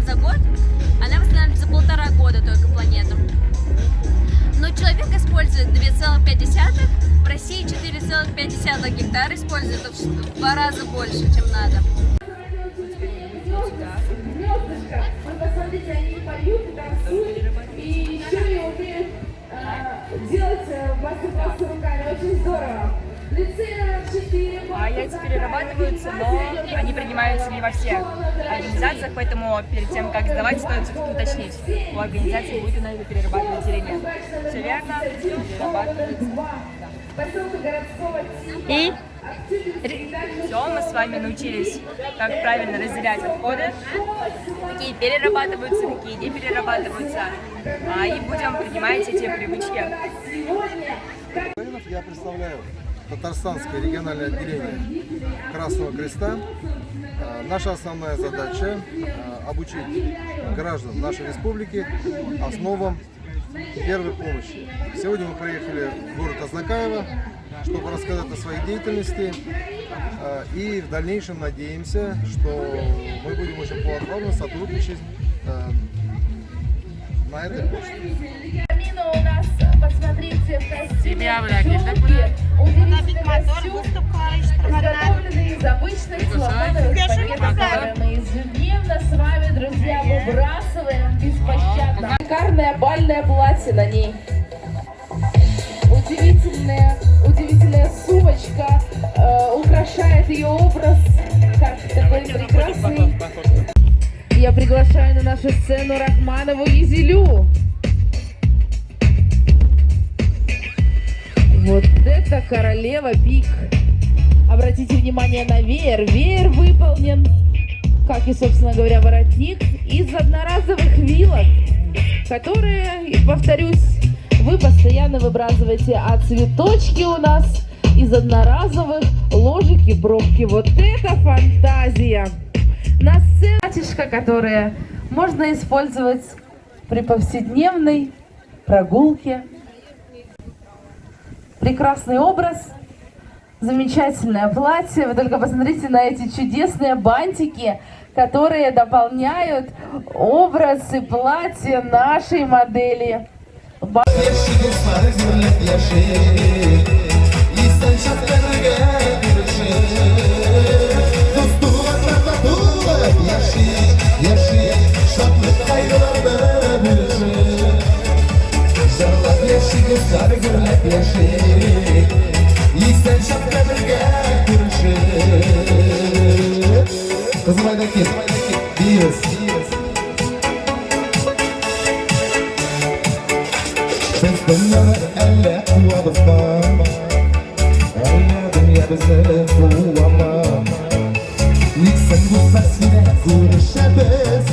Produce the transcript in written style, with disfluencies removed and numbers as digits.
за год, она восстанавливает за 1,5 года только планету. Но человек использует 2,5, в России 4,5 гектара использует, это в 2 раза больше, чем надо. Посмотрите, они поют и танцуют, и еще и умеют делать мастер-классы руками. Очень здорово. Яйца перерабатываются, но они принимаются не во всех организациях, поэтому перед тем, как сдавать, стоит все-таки уточнить, у организации будет она это перерабатывать или нет. Все верно, перерабатывается. Да. И все, мы с вами научились, как правильно разделять отходы, какие перерабатываются, какие не перерабатываются, и будем принимать эти привычки. Я представляю Татарстанское региональное отделение Красного Креста. Наша основная задача – обучить граждан нашей республики основам первой помощи. Сегодня мы приехали в город Азнакаево, чтобы рассказать о своей деятельности, и в дальнейшем надеемся, что мы будем очень плодотворно сотрудничать на этой почве. У нас, посмотрите, в костюме удивительных костюм, изготовленный из обычных целлофановых пакетов. Мы ежедневно с вами, друзья, выбрасываем беспощадно. Шикарное бальное платье на ней. Удивительная сумочка украшает ее образ, как такой прекрасный. Я приглашаю на нашу сцену Рахманову Изилю. Вот это королева пик. Обратите внимание на веер. Веер выполнен, как и, собственно говоря, воротник, из одноразовых вилок, которые, повторюсь, вы постоянно выбрасываете, а цветочки у нас из одноразовых ложек и бровки. Вот это фантазия! На сцене платьишко, которое можно использовать при повседневной прогулке. Прекрасный образ, замечательное платье. Вы только посмотрите на эти чудесные бантики, которые дополняют образ и платье нашей модели. Nixon bu sesine kurşebez